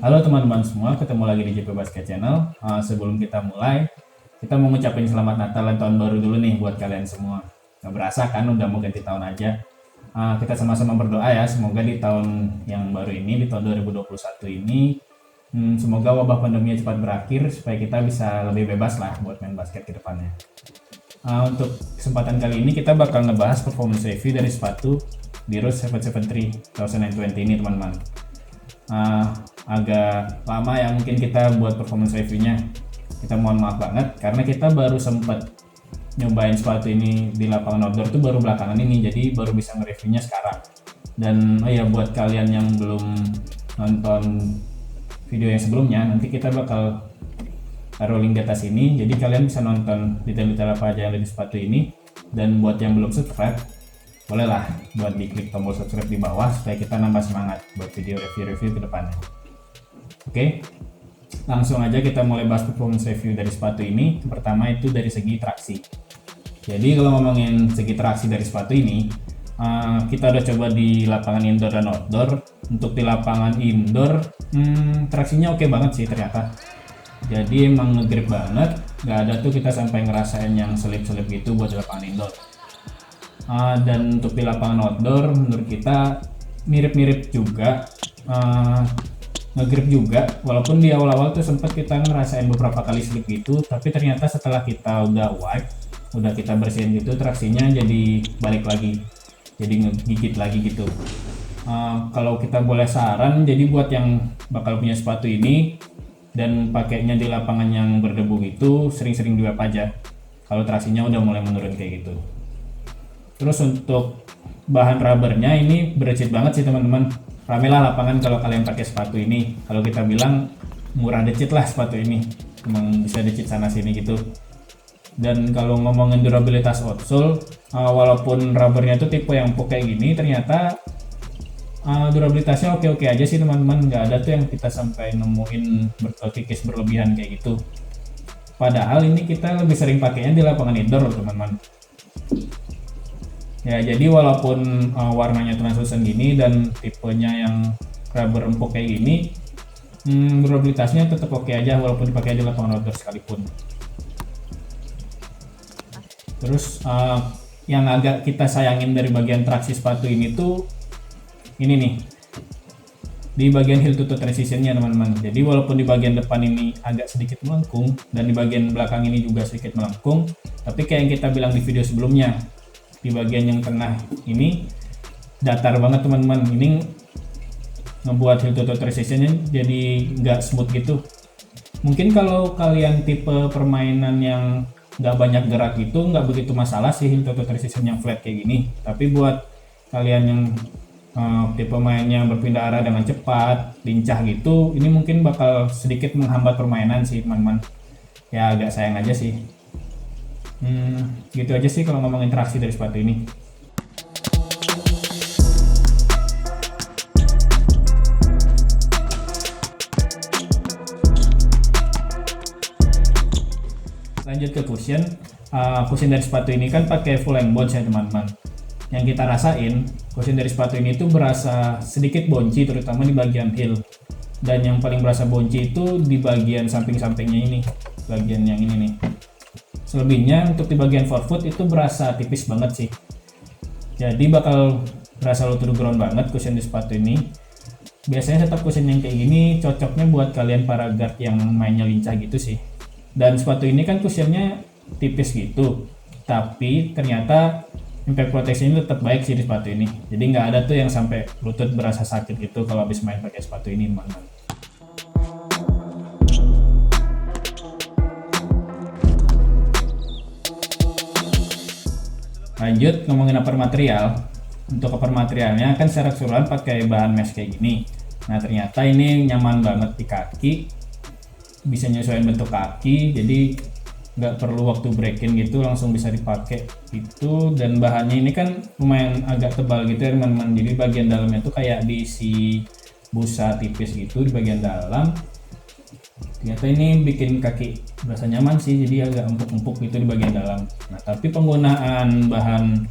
Halo teman-teman semua, ketemu lagi di JP Basket Channel. Sebelum kita mulai, kita mau ngucapin selamat Natal dan tahun baru dulu nih buat kalian semua. Gak berasa kan udah mau ganti tahun aja. Kita sama-sama berdoa ya, semoga di tahun yang baru ini, di tahun 2021 ini, semoga wabah pandemi cepat berakhir supaya kita bisa lebih bebas lah buat main basket ke depannya. Untuk kesempatan kali ini kita bakal ngebahas performance review dari sepatu Dirus 773 2020 ini teman-teman. Agak lama ya mungkin kita buat performance reviewnya. Kita mohon maaf banget karena kita baru sempat nyobain sepatu ini di lapangan outdoor tuh baru belakangan ini, jadi baru bisa nge-reviewnya sekarang. Dan buat kalian yang belum nonton video yang sebelumnya, nanti kita bakal taruh link di atas ini, jadi kalian bisa nonton detail-detail apa aja yang ada di sepatu ini. Dan buat yang belum subscribe, bolehlah buat diklik tombol subscribe di bawah supaya kita nambah semangat buat video review-review ke depannya. Oke, langsung aja kita mulai bahas performance review dari sepatu ini. Pertama itu dari segi traksi. Jadi kalau ngomongin segi traksi dari sepatu ini, kita udah coba di lapangan indoor dan outdoor. Untuk di lapangan indoor, traksinya oke banget sih ternyata. Jadi emang nge-grip banget, nggak ada tuh kita sampai ngerasain yang selip-selip gitu buat di lapangan indoor. Dan untuk di lapangan outdoor menurut kita mirip-mirip juga, nge-grip juga, walaupun di awal-awal tuh sempat kita ngerasain beberapa kali slip gitu, tapi ternyata setelah kita udah wipe, udah kita bersihin gitu, traksinya jadi balik lagi, jadi ngegigit lagi gitu. Kalau kita boleh saran, jadi buat yang bakal punya sepatu ini dan pakainya di lapangan yang berdebu gitu, sering-sering di wipe aja kalau traksinya udah mulai menurun kayak gitu. Terus untuk bahan rubbernya ini berecit banget sih teman-teman. Ramelah lapangan kalau kalian pakai sepatu ini. Kalau kita bilang murah decit lah sepatu ini. Emang bisa decit sana sini gitu. Dan kalau ngomongin durabilitas outsole, walaupun rubbernya itu tipe yang empuk kayak gini, ternyata durabilitasnya oke-oke aja sih teman-teman. Nggak ada tuh yang kita sampai nemuin kikis berlebihan kayak gitu. Padahal ini kita lebih sering pakainya di lapangan indoor teman-teman. Ya, jadi walaupun warnanya translucent gini dan tipenya yang rubber empuk kayak gini, durabilitasnya tetap oke aja walaupun dipakai di lapangan outdoor sekalipun. Terus yang agak kita sayangin dari bagian traksi sepatu ini tuh ini nih, di bagian heel to toe transitionnya teman-teman. Jadi walaupun di bagian depan ini agak sedikit melengkung dan di bagian belakang ini juga sedikit melengkung, tapi kayak yang kita bilang di video sebelumnya, di bagian yang tengah ini datar banget teman-teman. Ini ngebuat heel to toe transitionnya jadi nggak smooth gitu. Mungkin kalau kalian tipe permainan yang nggak banyak gerak gitu nggak begitu masalah sih heel to toe transition yang flat kayak gini. Tapi buat kalian yang tipe mainnya berpindah arah dengan cepat, lincah gitu, ini mungkin bakal sedikit menghambat permainan sih teman-teman. Ya agak sayang aja sih. Gitu aja sih kalau ngomongin traksi dari sepatu ini. Lanjut ke cushion. Cushion dari sepatu ini kan pakai full length bounce ya teman-teman. Yang kita rasain, cushion dari sepatu ini tuh berasa sedikit bonci, terutama di bagian heel. Dan yang paling berasa bonci itu di bagian samping-sampingnya ini, bagian yang ini nih. Selebihnya untuk di bagian forefoot itu berasa tipis banget sih. Jadi bakal berasa low to the ground banget cushion di sepatu ini. Biasanya setup cushion yang kayak gini cocoknya buat kalian para guard yang mainnya lincah gitu sih. Dan sepatu ini kan cushionnya tipis gitu, tapi ternyata impact protection tetap baik sih di sepatu ini. Jadi nggak ada tuh yang sampai lutut berasa sakit gitu kalau habis main pakai sepatu ini teman-teman. Lanjut ngomongin upper material. Untuk upper materialnya kan secara keseluruhan pakai bahan mesh kayak gini. Nah ternyata ini nyaman banget di kaki, bisa nyesuaiin bentuk kaki, jadi nggak perlu waktu break-in gitu, langsung bisa dipakai gitu. Dan bahannya ini kan lumayan agak tebal gitu ya teman-teman. Jadi bagian dalamnya tuh kayak diisi busa tipis gitu di bagian dalam. Ternyata ini bikin kaki berasa nyaman sih, jadi agak empuk-empuk gitu di bagian dalam. Nah tapi penggunaan bahan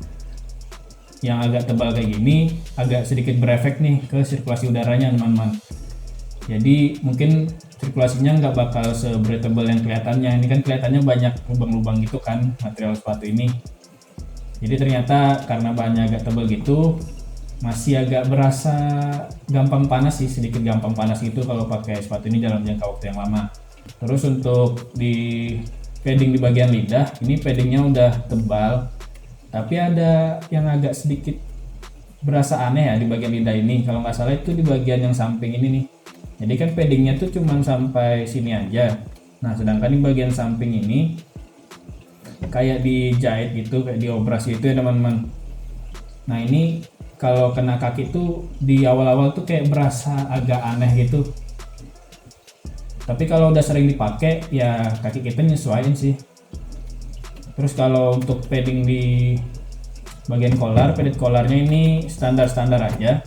yang agak tebal kayak gini agak sedikit berefek nih ke sirkulasi udaranya teman-teman. Jadi mungkin sirkulasinya nggak bakal se-breathable yang kelihatannya. Ini kan kelihatannya banyak lubang-lubang gitu kan material sepatu ini. Jadi ternyata karena bahannya agak tebal gitu, masih agak berasa gampang panas sih, sedikit gampang panas gitu kalau pakai sepatu ini dalam jangka waktu yang lama. Terus untuk di padding di bagian lidah, ini paddingnya udah tebal, tapi ada yang agak sedikit berasa aneh ya di bagian lidah ini. Kalau nggak salah itu di bagian yang samping ini nih. Jadi kan paddingnya tuh cuman sampai sini aja. Nah sedangkan di bagian samping ini kayak dijahit gitu, kayak diobras gitu ya teman-teman. Nah ini kalau kena kaki tuh di awal-awal tuh kayak berasa agak aneh gitu. Tapi kalau udah sering dipakai ya kaki kita nyesuaiin sih. Terus kalau untuk padding di bagian collar, padded collarnya ini standar-standar aja.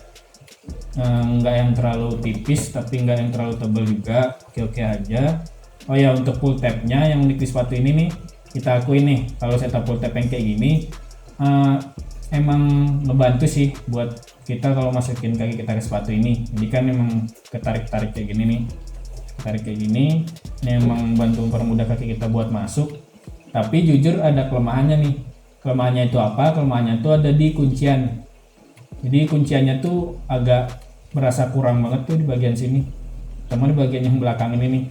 Nggak yang terlalu tipis tapi nggak yang terlalu tebal juga, oke-oke aja. Oh ya untuk pull tabnya yang di sepatu ini nih, kita akui nih kalau setup pull tab yang kayak gini emang ngebantu sih buat kita kalau masukin kaki kita ke sepatu ini. Jadi kan emang ketarik-tarik kayak gini nih, tarik kayak gini, ini emang bantu mempermudah kaki kita buat masuk. Tapi jujur ada kelemahannya nih. Kelemahannya itu apa? Kelemahannya itu ada di kuncian. Jadi kunciannya tuh agak berasa kurang banget tuh di bagian sini, sama di bagian yang belakang ini nih.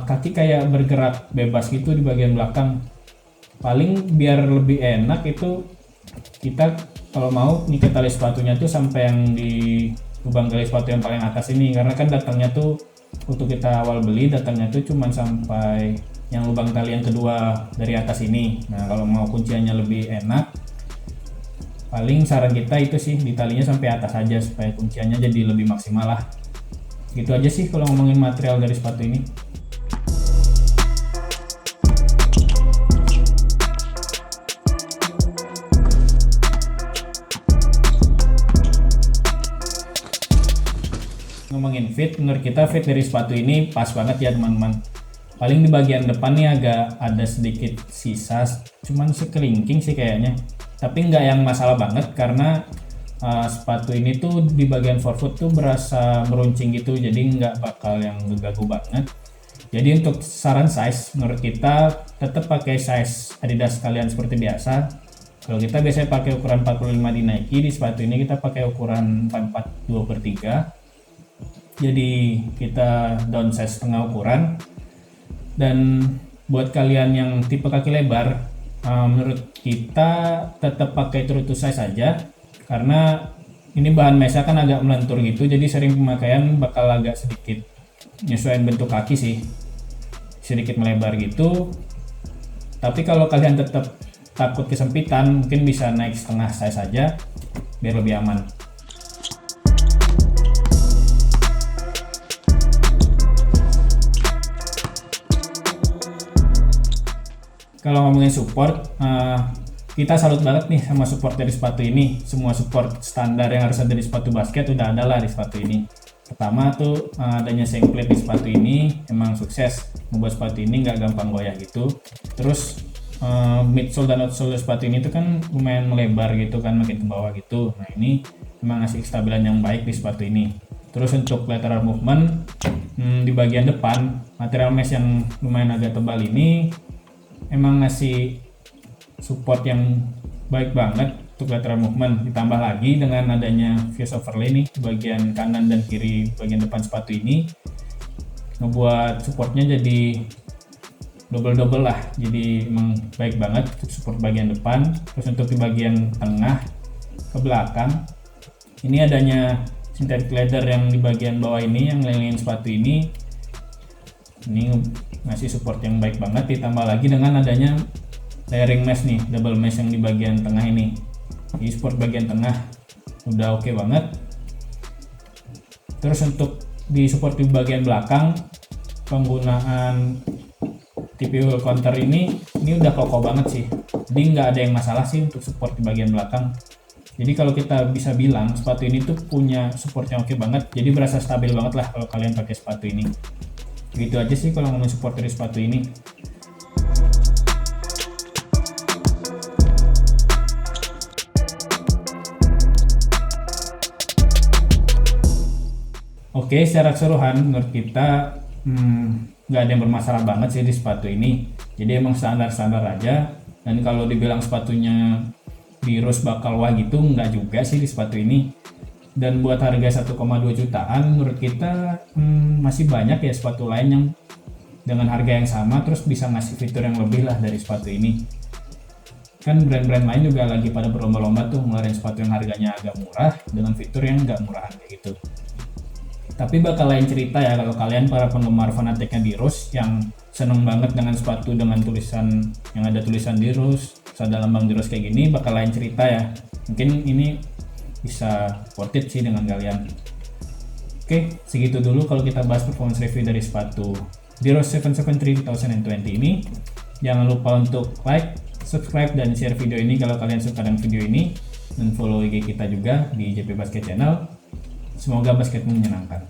Kaki kayak bergerak bebas gitu di bagian belakang. Paling biar lebih enak itu kita kalau mau ngikat tali sepatunya tuh sampai yang di lubang tali sepatu yang paling atas ini, karena kan datangnya tuh untuk kita awal beli datangnya tuh cuman sampai yang lubang tali yang kedua dari atas ini. Nah kalau mau kunciannya lebih enak, paling saran kita itu sih ditalinya sampai atas aja supaya kunciannya jadi lebih maksimal lah. Gitu aja sih kalau ngomongin material dari sepatu ini. Ngomongin fit, menurut kita fit dari sepatu ini pas banget ya teman-teman. Paling di bagian depan nih agak ada sedikit sisa, cuman sekelingking sih kayaknya. Tapi nggak yang masalah banget karena sepatu ini tuh di bagian forefoot tuh berasa meruncing gitu, jadi nggak bakal yang ngeganggu banget. Jadi untuk saran size, menurut kita tetap pakai size Adidas kalian seperti biasa. Kalau kita biasanya pakai ukuran 45 di Nike, di sepatu ini kita pakai ukuran 44 2/3. Jadi kita downsize setengah ukuran. Dan buat kalian yang tipe kaki lebar, menurut kita tetap pakai true to size aja, karena ini bahan mesh kan agak melentur gitu, jadi sering pemakaian bakal agak sedikit nyesuaiin bentuk kaki sih, sedikit melebar gitu. Tapi kalau kalian tetap takut kesempitan, mungkin bisa naik setengah size aja biar lebih aman. Kalau ngomongin support, kita salut banget nih sama support dari sepatu ini. Semua support standar yang harus ada di sepatu basket udah ada lah di sepatu ini. Pertama tuh adanya seng plate di sepatu ini emang sukses membuat sepatu ini nggak gampang goyah gitu. Terus midsole dan outsole sepatu ini tuh kan lumayan melebar gitu kan, makin ke bawah gitu. Nah ini emang ngasih kestabilan yang baik di sepatu ini. Terus untuk lateral movement di bagian depan, material mesh yang lumayan agak tebal ini emang ngasih support yang baik banget untuk lateral movement. Ditambah lagi dengan adanya fuse overlay nih di bagian kanan dan kiri bagian depan sepatu ini, ngebuat supportnya jadi double lah. Jadi emang baik banget untuk support bagian depan. Terus untuk di bagian tengah ke belakang ini adanya synthetic leather yang di bagian bawah ini yang ngelilingin sepatu ini ngasih support yang baik banget. Ditambah lagi dengan adanya layering mesh nih, double mesh yang di bagian tengah ini. Di support bagian tengah udah oke banget. Terus untuk di support di bagian belakang, penggunaan TP wheel counter ini udah kokoh banget sih. Jadi nggak ada yang masalah sih untuk support di bagian belakang. Jadi kalau kita bisa bilang sepatu ini tuh punya support yang oke banget. Jadi berasa stabil banget lah kalau kalian pakai sepatu ini. Gitu aja sih kalau ngomongin support dari sepatu ini. Oke, secara keseluruhan menurut kita nggak ada yang bermasalah banget sih di sepatu ini. Jadi emang standar-standar aja. Dan kalau dibilang sepatunya virus bakal wah gitu, nggak juga sih di sepatu ini. Dan buat harga 1,2 jutaan, menurut kita masih banyak ya sepatu lain yang dengan harga yang sama terus bisa ngasih fitur yang lebih lah dari sepatu ini. Kan brand-brand lain juga lagi pada berlomba-lomba tuh ngeluarin sepatu yang harganya agak murah dengan fitur yang nggak murahan kayak gitu. Tapi bakal lain cerita ya kalau kalian para penggemar fanatiknya Dirus yang seneng banget dengan sepatu dengan tulisan yang ada tulisan Dirus, ada lambang Dirus kayak gini, bakal lain cerita ya. Mungkin ini bisa worth it sih dengan kalian. Oke, segitu dulu kalau kita bahas performance review dari sepatu Dirus 773 2020 ini. Jangan lupa untuk like, subscribe, dan share video ini kalau kalian suka dengan video ini, dan follow IG kita juga di JP Basket Channel. Semoga basketmu menyenangkan.